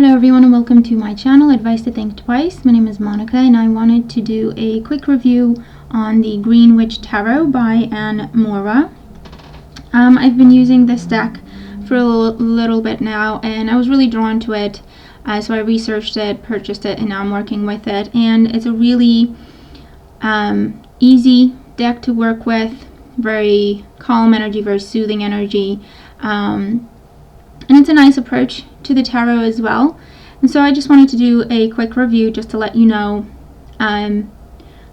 Hello everyone and welcome to my channel, Advice to Think Twice. My name is Monica and I wanted to do a quick review on the Green Witch Tarot by Moura. I've been using this deck for a little bit now and I was really drawn to it, so I researched it, purchased it, and now I'm working with it. And it's a really easy deck to work with, very calm energy, very soothing energy. And it's a nice approach to the tarot as well. And so I just wanted to do a quick review just to let you know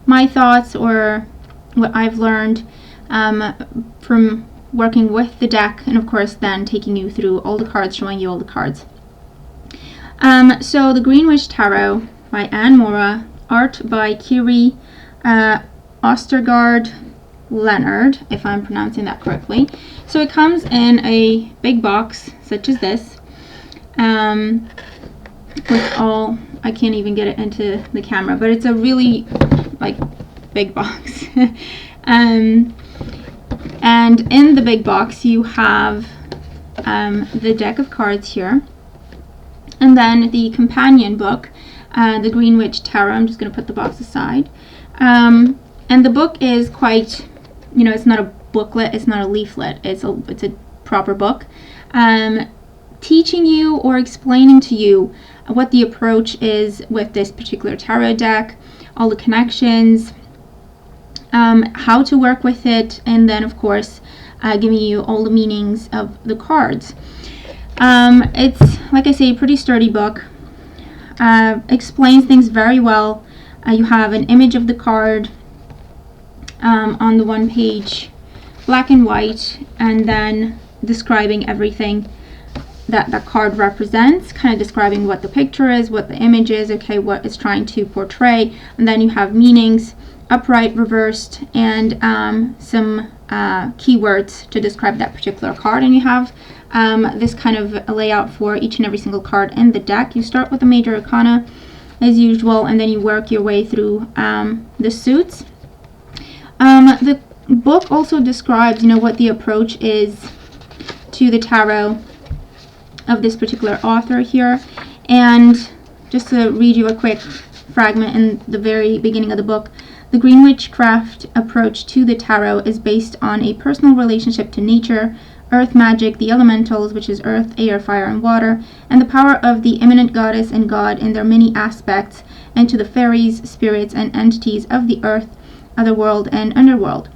my thoughts or what I've learned from working with the deck, and of course then taking you through all the cards, showing you all the cards. So the Green Witch Tarot by Moura, art by Kiri Ostergaard Leonard, if I'm pronouncing that correctly. So it comes in a big box such as this, with all, I can't even get it into the camera, but it's a really big box. And in the big box you have the deck of cards here, and then the companion book, the Green Witch Tarot. I'm just going to put the box aside. And the book is quite, it's not a booklet, it's not a leaflet, it's a proper book, teaching you or explaining to you what the approach is with this particular tarot deck, all the connections, how to work with it, and then of course giving you all the meanings of the cards. It's, like I say, a pretty sturdy book, explains things very well. You have an image of the card on the one page, black and white, and then describing everything that the card represents, kind of describing what the picture is, what the image is, okay, what it's trying to portray. And then you have meanings, upright, reversed, and some keywords to describe that particular card. And you have this kind of a layout for each and every single card in the deck. You start with the major arcana as usual, and then you work your way through the suits. The book also describes, what the approach is to the tarot of this particular author here. And just to read you a quick fragment in the very beginning of the book: the Green Witchcraft approach to the tarot is based on a personal relationship to nature, earth magic, the elementals, which is earth, air, fire, and water, and the power of the immanent goddess and god in their many aspects, and to the fairies, spirits, and entities of the earth, otherworld, and underworld.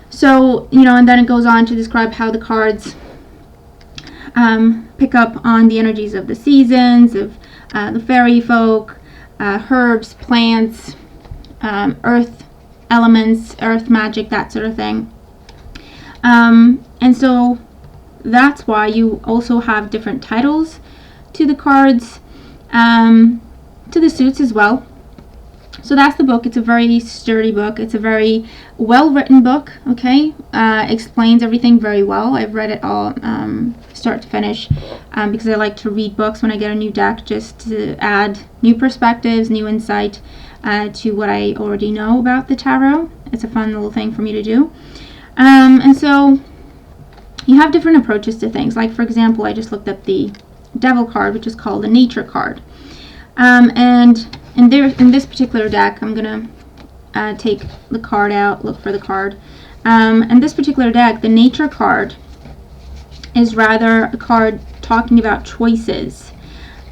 So, and then it goes on to describe how the cards pick up on the energies of the seasons, of the fairy folk, herbs, plants, earth elements, earth magic, that sort of thing. And so that's why you also have different titles to the cards, to the suits as well. So that's the book. It's a very sturdy book. It's a very well written book, okay? Explains everything very well. I've read it all start to finish, because I like to read books when I get a new deck, just to add new perspectives, new insight to what I already know about the tarot. It's a fun little thing for me to do. And so you have different approaches to things. Like, for example, I just looked up the Devil card, which is called the Nature card. And in this particular deck, I'm going to take the card out, look for the card. In this particular deck, the Nature card is rather a card talking about choices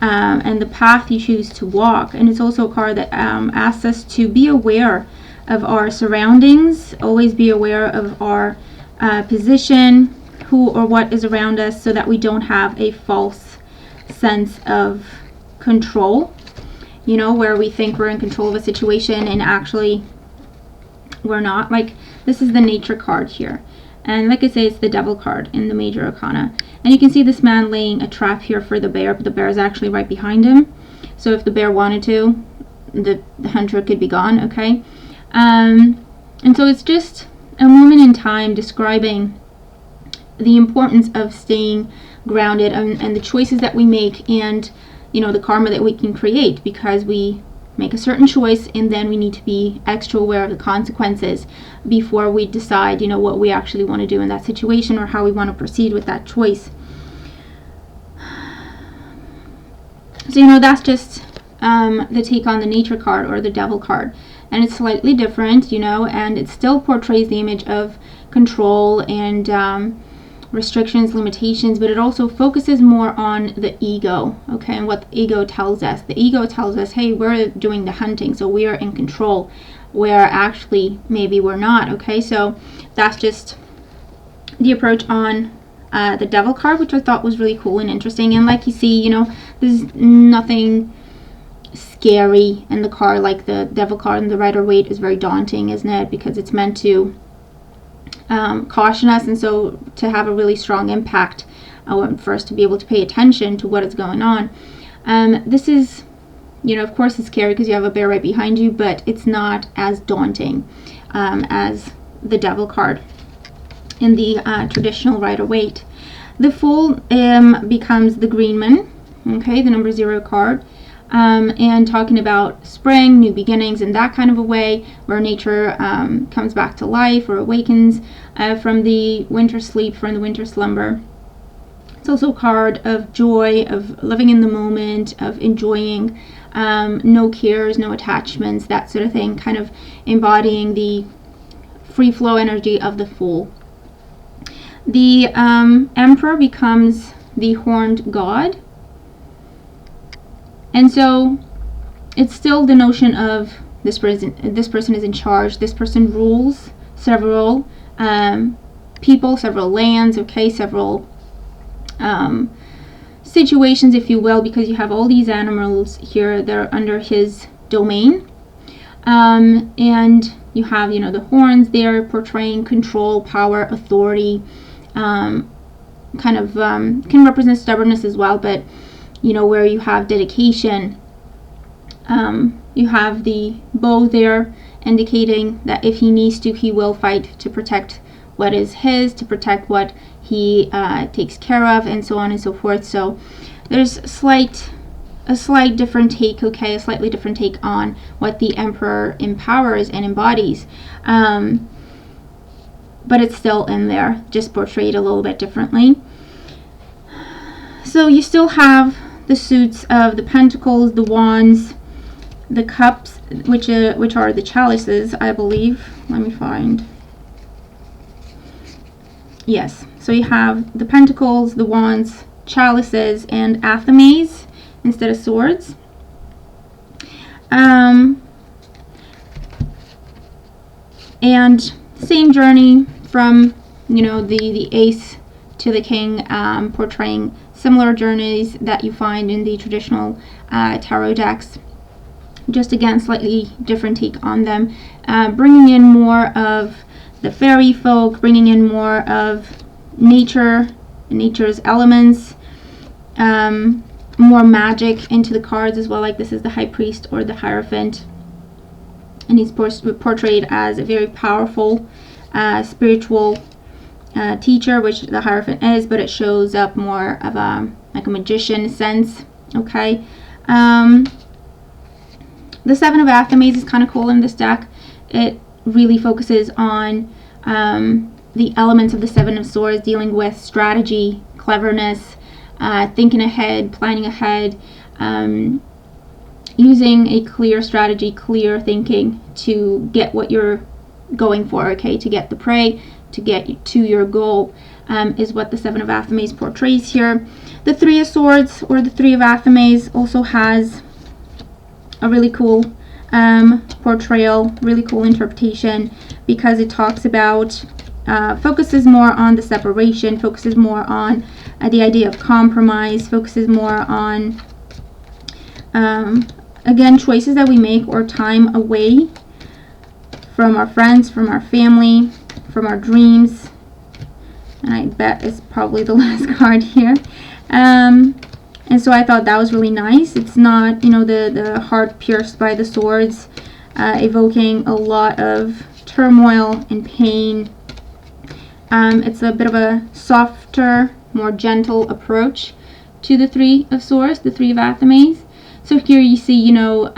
and the path you choose to walk. And it's also a card that asks us to be aware of our surroundings, always be aware of our position, who or what is around us, so that we don't have a false sense of control, where we think we're in control of a situation and actually we're not. Like, this is the Nature card here. And like I say, it's the Devil card in the major arcana. And you can see this man laying a trap here for the bear, but the bear is actually right behind him. So if the bear wanted to, the hunter could be gone, okay? And so it's just a moment in time describing the importance of staying grounded and the choices that we make, and the karma that we can create, because we make a certain choice and then we need to be extra aware of the consequences before we decide what we actually want to do in that situation, or how we want to proceed with that choice. So, you know, that's just the take on the nature card or the devil card. And it's slightly different, you know, and it still portrays the image of control and restrictions, limitations, but it also focuses more on the ego, okay, and what the ego tells us. The ego tells us, hey, we're doing the hunting, so we are in control, where actually maybe we're not, okay? So that's just the approach on the devil card, which I thought was really cool and interesting. And like you see, you know, there's nothing scary in the card like the devil card, and the Rider-Waite is very daunting, isn't it? Because it's meant to caution us, and so to have a really strong impact for us to be able to pay attention to what is going on. This is, you know, of course it's scary because you have a bear right behind you, but it's not as daunting as the devil card in the traditional Rider-Waite. The Fool becomes the Greenman, okay, the number 0 card. And talking about spring, new beginnings, in that kind of a way, where nature comes back to life or awakens from the winter sleep, from the winter slumber. It's also a card of joy, of living in the moment, of enjoying, no cares, no attachments, that sort of thing, kind of embodying the free flow energy of the Fool. The Emperor becomes the horned god. And so it's still the notion of this person is in charge, this person rules several people, several lands, okay, several situations, if you will, because you have all these animals here that are under his domain. And you have, you know, the horns there portraying control, power, authority, kind of can represent stubbornness as well, but you know, where you have dedication. You have the bow there indicating that if he needs to, he will fight to protect what is his, to protect what he takes care of, and so on and so forth. So there's a slight different take, okay, a slightly different take on what the Emperor empowers and embodies. But it's still in there, just portrayed a little bit differently. So you still have the suits of the pentacles, the wands, the cups, which are the chalices, I believe. Let me find. Yes, so you have the pentacles, the wands, chalices, and athames instead of swords. And same journey from, you know, the ace to the king, portraying similar journeys that you find in the traditional tarot decks. Just again, slightly different take on them, bringing in more of the fairy folk, bringing in more of nature's elements, more magic into the cards as well. Like this is the High Priest or the Hierophant, and he's portrayed as a very powerful spiritual teacher, which the Hierophant is, but it shows up more of a like a magician sense, okay. The Seven of Athames is kind of cool in this deck. It really focuses on the elements of the Seven of Swords, dealing with strategy, cleverness, thinking ahead, planning ahead, using a clear strategy, clear thinking to get what you're going for, okay, to get the prey, to get to your goal, is what the Seven of Athames portrays here. The Three of Swords, or the Three of Athames, also has a really cool portrayal, really cool interpretation, because it talks about, focuses more on the separation, focuses more on the idea of compromise, focuses more on, again, choices that we make or time away from our friends, from our family, from our dreams. And I bet it's probably the last card here. And so I thought that was really nice. It's not, you know, the heart pierced by the swords, evoking a lot of turmoil and pain. It's a bit of a softer, more gentle approach to the Three of Swords, the Three of Athames. So here you see, you know,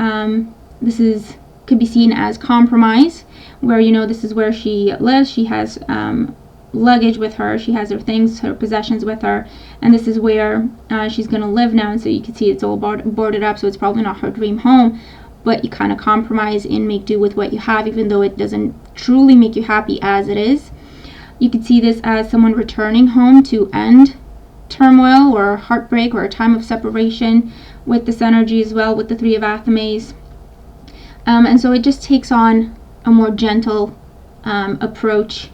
could be seen as compromise, where, you know, this is where she lives. She has luggage with her. She has her things, her possessions with her, and this is where she's going to live now. And so you can see it's all boarded up, so it's probably not her dream home, but you kind of compromise and make do with what you have, even though it doesn't truly make you happy as it is. You could see this as someone returning home to end turmoil or heartbreak or a time of separation, with this energy as well, with the Three of Athames. And so it just takes on a more gentle approach.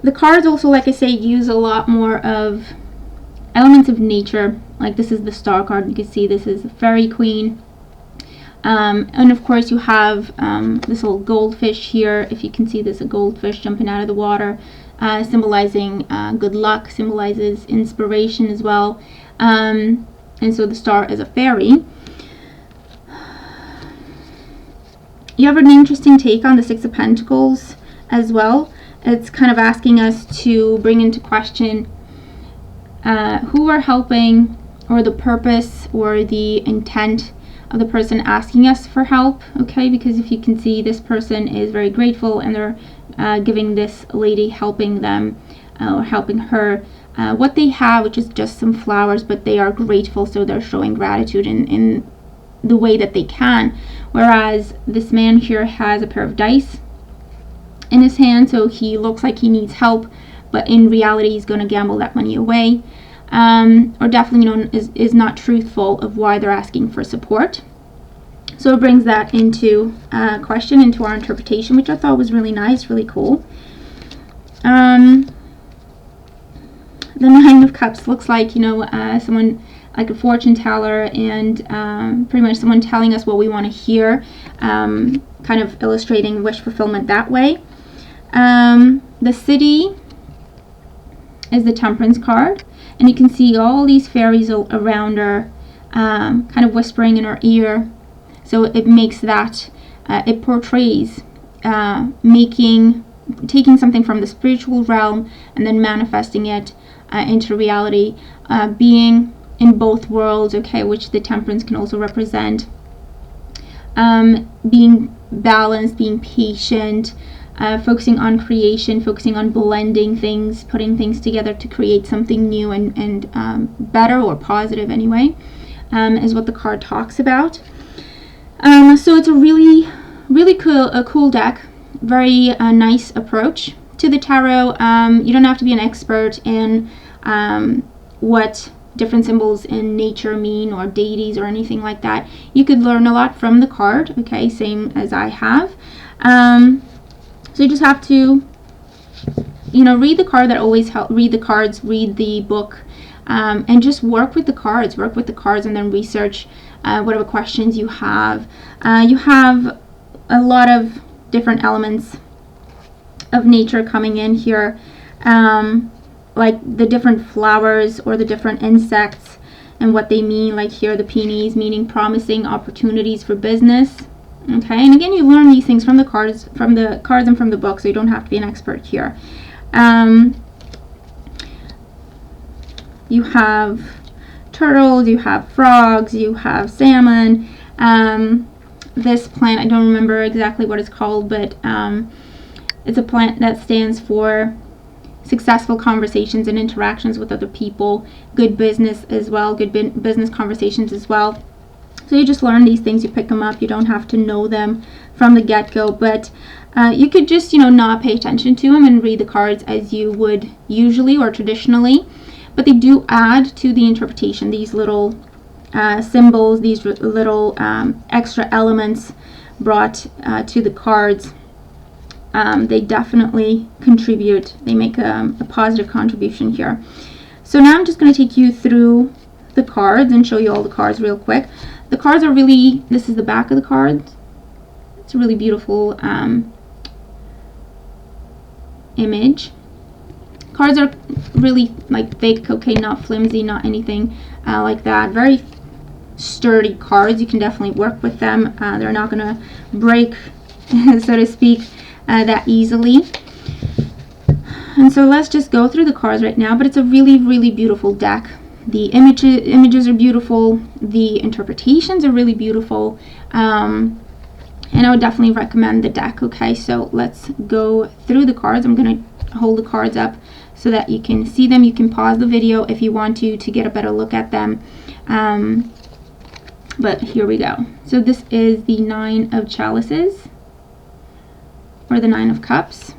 The cards also, like I say, use a lot more of elements of nature. Like this is the Star card. You can see this is the Fairy Queen. And of course you have this little goldfish here. If you can see, this a goldfish jumping out of the water, symbolizing good luck, symbolizes inspiration as well. And so the Star is a fairy. You have an interesting take on the Six of Pentacles as well. It's kind of asking us to bring into question who we're helping, or the purpose or the intent of the person asking us for help, okay? Because if you can see, this person is very grateful, and they're giving this lady, helping them or helping her what they have, which is just some flowers, but they are grateful, so they're showing gratitude in the way that they can. Whereas this man here has a pair of dice in his hand, so he looks like he needs help, but in reality he's going to gamble that money away, or definitely is not truthful of why they're asking for support. So it brings that into question, into our interpretation, which I thought was really nice, really cool. The Nine of Cups looks like, someone like a fortune teller, and pretty much someone telling us what we want to hear, kind of illustrating wish fulfillment that way. The City is the Temperance card, and you can see all these fairies around her, kind of whispering in her ear. So it makes that, it portrays taking something from the spiritual realm and then manifesting it into reality, being in both worlds, okay, which the Temperance can also represent, being balanced, being patient, focusing on creation, focusing on blending things, putting things together to create something new and better, or positive anyway, is what the card talks about. So it's a really, really cool deck. Very nice approach to the tarot. You don't have to be an expert in what different symbols in nature mean, or deities, or anything like that. You could learn a lot from the card, okay, same as I have. So you just have to, read the card. That always helps. Read the cards, read the book, and just work with the cards, and then research whatever questions you have. You have a lot of different elements of nature coming in here, like the different flowers or the different insects and what they mean. Like here, the peonies meaning promising opportunities for business. Okay, and again, you learn these things from the cards, and from the book, so you don't have to be an expert here. You have turtles, you have frogs, you have salmon. This plant, I don't remember exactly what it's called, but it's a plant that stands for successful conversations and interactions with other people, good business as well, good business conversations as well. So you just learn these things, you pick them up. You don't have to know them from the get-go, but you could just, not pay attention to them and read the cards as you would usually or traditionally. But they do add to the interpretation, these little symbols, these little extra elements brought to the cards. They definitely contribute. They make a positive contribution here. So now I'm just going to take you through the cards and show you all the cards real quick. The cards are really, this is the back of the cards. It's a really beautiful image. Cards are really like thick, okay, not flimsy, not anything like that. Very sturdy cards. You can definitely work with them. They're not going to break, so to speak, that easily. And so let's just go through the cards right now, but it's a really, really beautiful deck. The images are beautiful. The interpretations are really beautiful. And I would definitely recommend the deck, okay? So let's go through the cards. I'm going to hold the cards up so that you can see them. You can pause the video if you want to get a better look at them. But here we go. So this is the 9 of chalices, or the 9 of cups,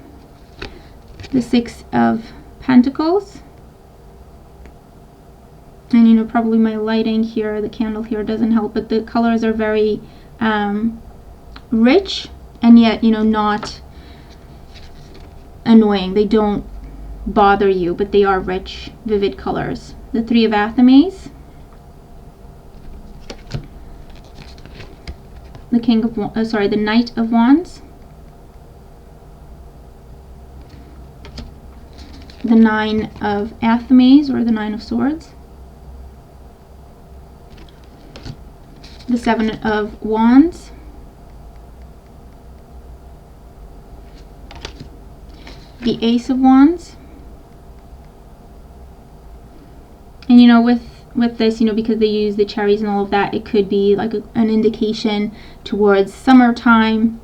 the 6 of pentacles, and you know, probably my lighting here, the candle here doesn't help, but the colors are very rich, and yet, you know, not annoying. They don't bother you, but they are rich, vivid colors. The 3 of Athames, the the Knight of Wands, the 9 of Athames, or the 9 of Swords, the 7 of Wands, the Ace of Wands. And you know, with this, you know, because they use the cherries and all of that, it could be like an indication towards summertime.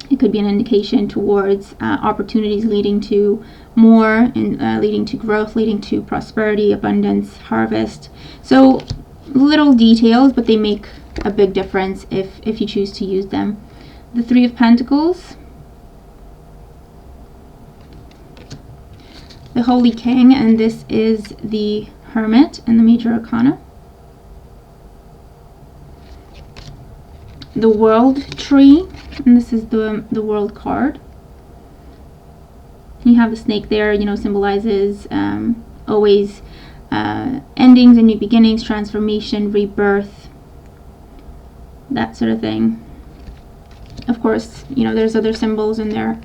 It could be an indication towards opportunities leading to more, and leading to growth, leading to prosperity, abundance, harvest. So little details, but they make a big difference if you choose to use them. The 3 of Pentacles, the Holy King, and this is the Hermit and the Major Arcana. The World Tree, and this is the World card. You have the snake there, you know, symbolizes always endings and new beginnings, transformation, rebirth, that sort of thing. Of course, you know, there's other symbols in there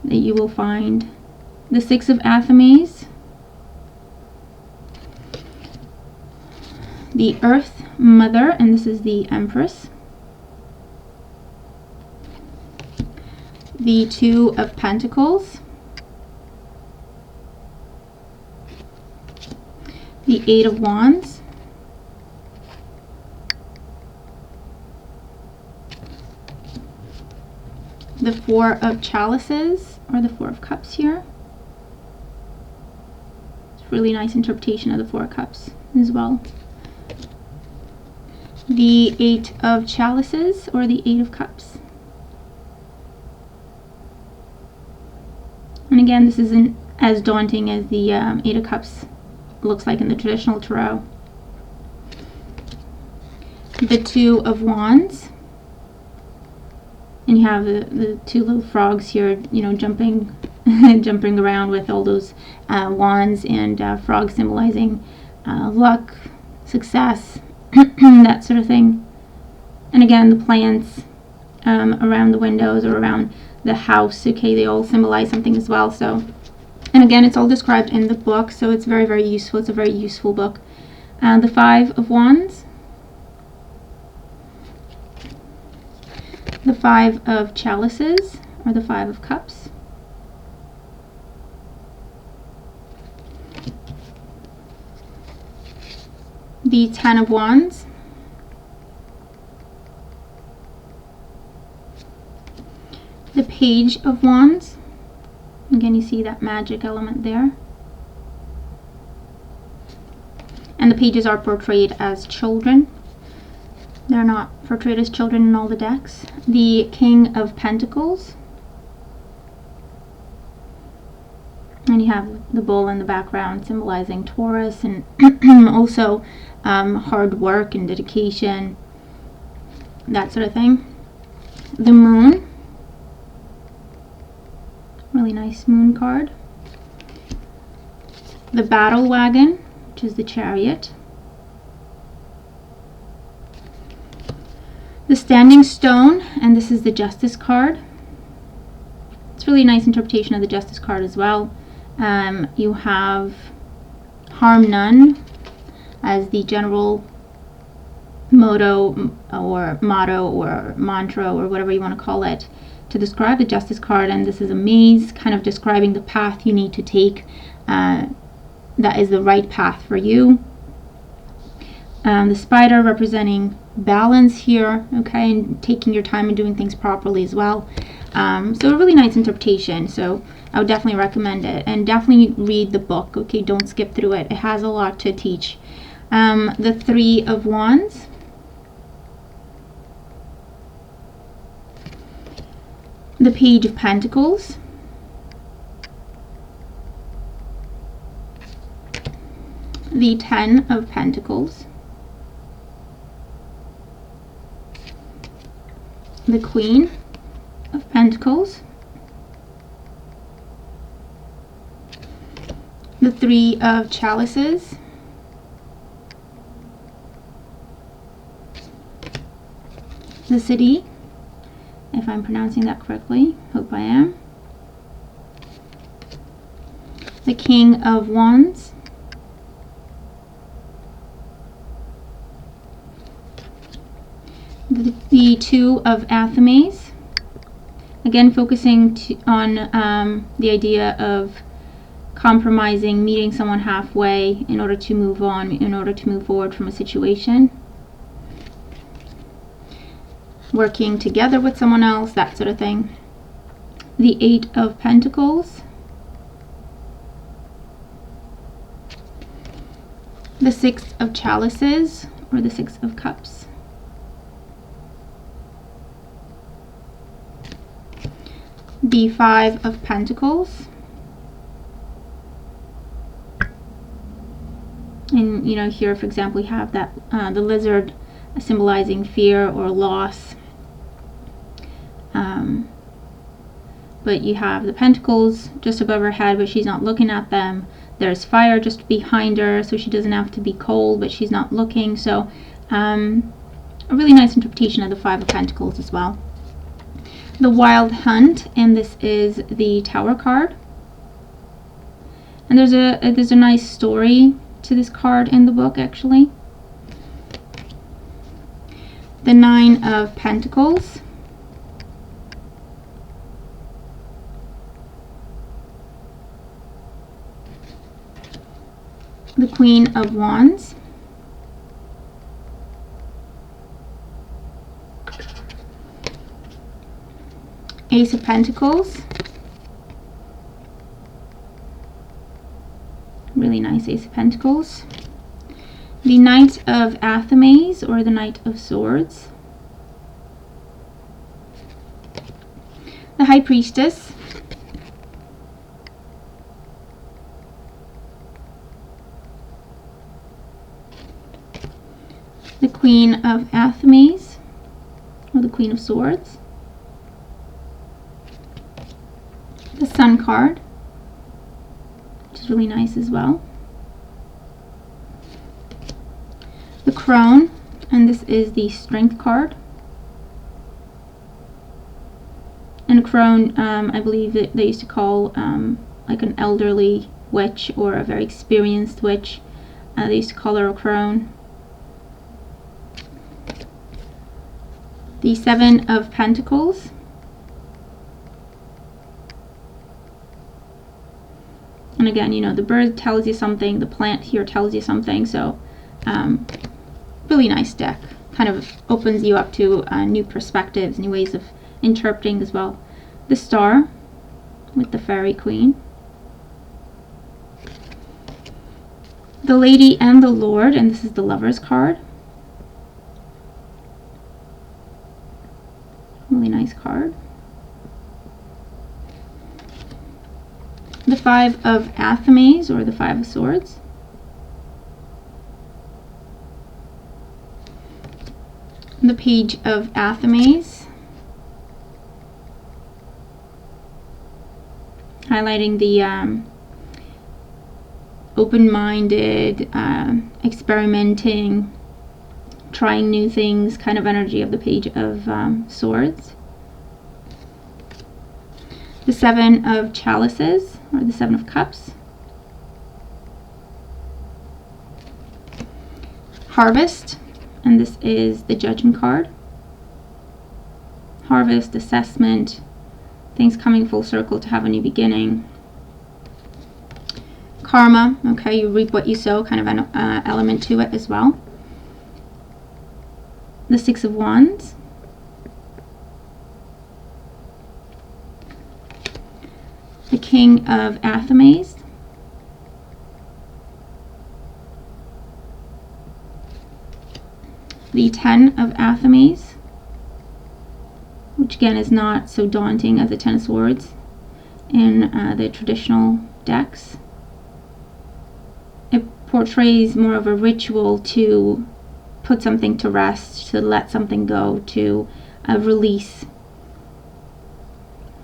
that you will find. The 6 of Athames, the Earth Mother, and this is the Empress. The 2 of Pentacles, the 8 of Wands, the 4 of Chalices, or the 4 of Cups here. It's a really nice interpretation of the 4 of Cups as well. The 8 of Chalices, or the 8 of Cups. And again, this isn't as daunting as the 8 of Cups looks like in the traditional tarot. The 2 of Wands, and you have the 2 little frogs here, you know, jumping jumping around with all those wands, and frogs symbolizing luck, success, that sort of thing. And again, the plants around the windows or around the house, okay, they all symbolize something as well. So, and again, it's all described in the book, so it's very, very useful. It's a very useful book. The 5 of Wands, the 5 of Chalices, or the 5 of Cups, the 10 of Wands, the Page of Wands. Again, you see that magic element there. And the pages are portrayed as children. They're not portrayed as children in all the decks. The King of Pentacles. And you have the bull in the background symbolizing Taurus, and also hard work and dedication, that sort of thing. The Moon. Really nice moon card. The Battle Wagon, which is the Chariot. The Standing Stone, and this is the Justice card. It's really nice interpretation of the Justice card as well. You have Harm None as the general motto or mantra or whatever you want to call it to describe the Justice card, and this is a maze kind of describing the path you need to take that is the right path for you. The Spider representing balance here, okay, and taking your time and doing things properly as well. So a really nice interpretation. So I would definitely recommend it, and definitely read the book. Okay, don't skip through it. It has a lot to teach. The Three of Wands, the Page of Pentacles, the Ten of Pentacles, the Queen of Pentacles, the Three of Chalices, the City, if I'm pronouncing that correctly, hope I am, the King of Wands, the Two of Athames, again focusing on the idea of compromising, meeting someone halfway in order to move on, in order to move forward from a situation, working together with someone else, that sort of thing. The Eight of Pentacles, the Six of Chalices, or the Six of Cups, the Five of Pentacles, and here for example you have that the lizard symbolizing fear or loss, but you have the pentacles just above her head, but she's not looking at them. There's fire just behind her, so she doesn't have to be cold, but she's not looking. So a really nice interpretation of the Five of Pentacles as well. The Wild Hunt, and this is the Tower card, and there's a nice story to this card in the book actually. The Nine of Pentacles, the Queen of Wands, Ace of Pentacles, really nice Ace of Pentacles, the Knight of Athames, or the Knight of Swords, the High Priestess, the Queen of Athames, or the Queen of Swords, the Sun card, which is really nice as well, the Crone, and this is the Strength card. And a crone, I believe that they used to call like an elderly witch or a very experienced witch. They used to call her a crone. The Seven of Pentacles, and again, the bird tells you something, the plant here tells you something, so really nice deck. Kind of opens you up to new perspectives, new ways of interpreting as well. The Star with the Fairy Queen, the Lady and the Lord, and this is the Lovers card. Really nice card. The Five of Athames, or the Five of Swords, the Page of Athames, highlighting the open-minded, experimenting, trying new things kind of energy of the Page of Swords. The Seven of Chalices, or the Seven of Cups. Harvest, and this is the Judgment card. Harvest, assessment, things coming full circle to have a new beginning. Karma, okay, you reap what you sow, kind of an element to it as well. The Six of Wands, King of Athames, the 10 of Athames, which again is not so daunting as the 10 of Swords in the traditional decks. It portrays more of a ritual to put something to rest, to let something go, to release.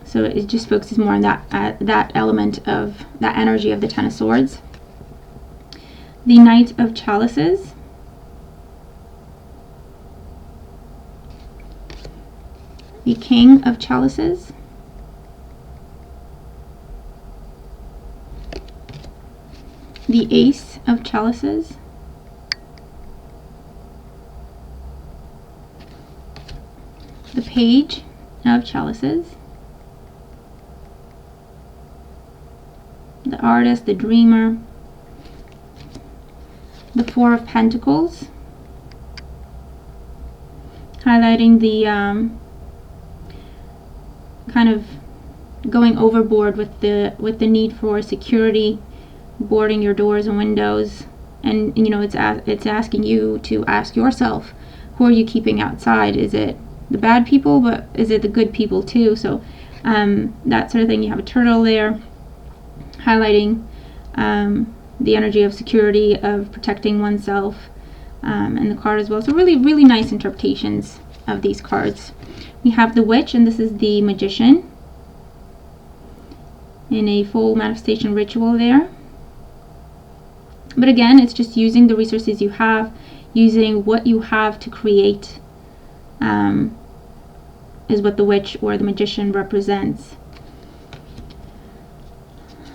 So it just focuses more on that element of that energy of the 10 of Swords. The Knight of Chalices, the King of Chalices, the Ace of Chalices, the Page of Chalices, the Artist, the Dreamer, the Four of Pentacles, highlighting the kind of going overboard with the need for security, boarding your doors and windows, and you know it's asking you to ask yourself, who are you keeping outside? Is it the bad people, but is it the good people too? So that sort of thing. You have a turtle there, highlighting the energy of security, of protecting oneself, and the card as well. So really, really nice interpretations of these cards. We have the Witch, and this is the Magician in a full manifestation ritual there. But again, it's just using the resources you have, using what you have to create, is what the Witch or the Magician represents.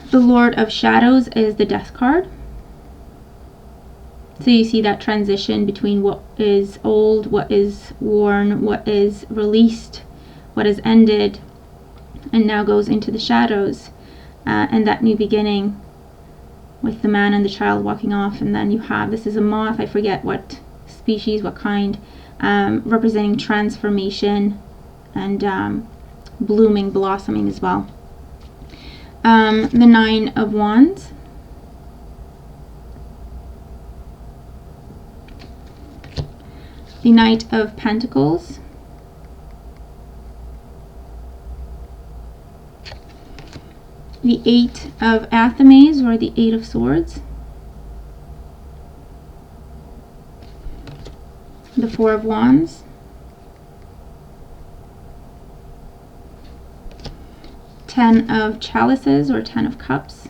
The Lord of Shadows is the Death card. So you see that transition between what is old, what is worn, what is released, what is ended, and now goes into the shadows, and that new beginning with the man and the child walking off. And then you have, this is a moth, I forget what species, what kind, representing transformation and blooming, blossoming as well. The Nine of Wands, the Knight of Pentacles, the Eight of Athames, or the Eight of Swords, the Four of Wands, Ten of Chalices, or 10 of Cups,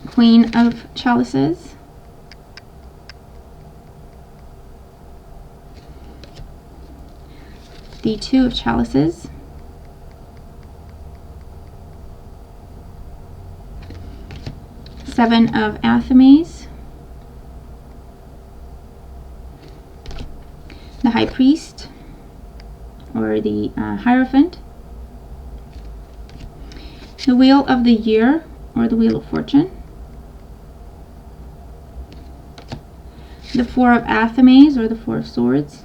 Queen of Chalices, the Two of Chalices, Seven of Athames, the High Priest, or the Hierophant, the Wheel of the Year, or the Wheel of Fortune, the Four of Athames, or the Four of Swords,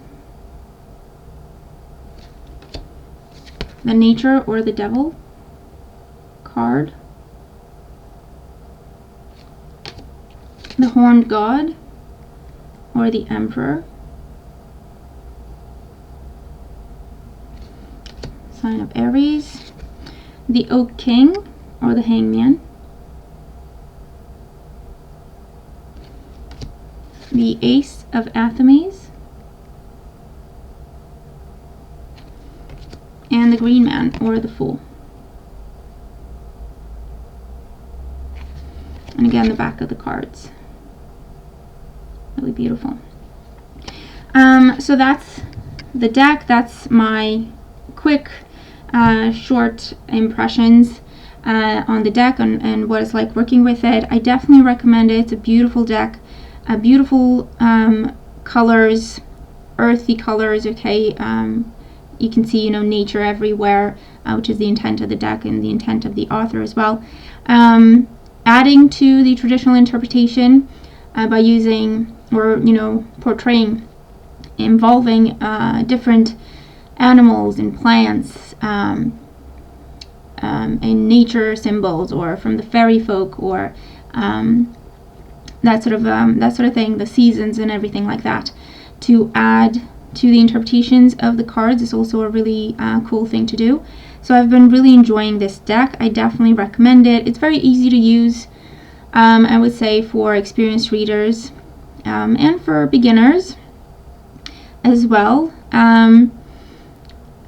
the Nature, or the Devil card, the Horned God, or the Emperor, sign of Aries, the Oak King, or the Hangman, the Ace of Athames, and the Green Man, or the Fool. And again, the back of the cards. Really beautiful. So that's the deck. That's my quick, short impressions on the deck and what it's like working with it. I definitely recommend it. It's a beautiful deck. Beautiful colors, earthy colors. Okay, you can see, you know, nature everywhere, which is the intent of the deck and the intent of the author as well. Adding to the traditional interpretation by using, or you know, portraying, involving different animals and plants, and nature symbols, or from the fairy folk, or that sort of thing, the seasons and everything like that, to add to the interpretations of the cards is also a really cool thing to do. So I've been really enjoying this deck. I definitely recommend it. It's very easy to use, I would say, for experienced readers, and for beginners as well.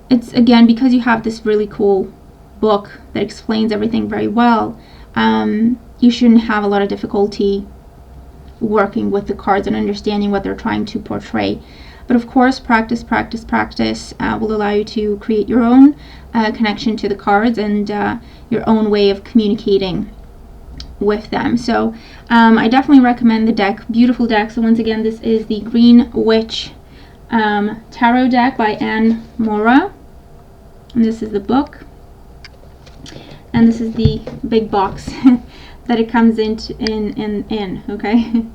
It's, again, because you have this really cool book that explains everything very well, you shouldn't have a lot of difficulty working with the cards and understanding what they're trying to portray. But of course, practice will allow you to create your own connection to the cards, and your own way of communicating with them. So I definitely recommend the deck. Beautiful deck. So once again, this is the Green Witch Tarot deck by Moura, and this is the book, and this is the big box that it comes in. Okay.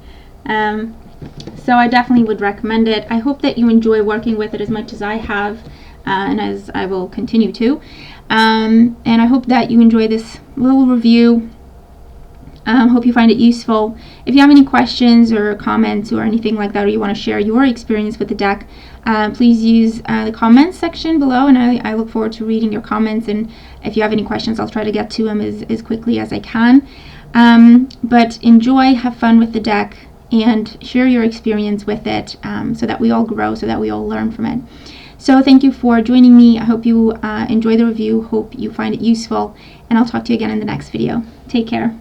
So I definitely would recommend it. I hope that you enjoy working with it as much as I have, and as I will continue to. And I hope that you enjoy this little review. Hope you find it useful. If you have any questions or comments or anything like that, or you want to share your experience with the deck, please use the comments section below, and I look forward to reading your comments. And if you have any questions, I'll try to get to them as quickly as I can. But enjoy, have fun with the deck, and share your experience with it, so that we all grow, so that we all learn from it. So thank you for joining me. I hope you enjoy the review, hope you find it useful, and I'll talk to you again in the next video. Take care.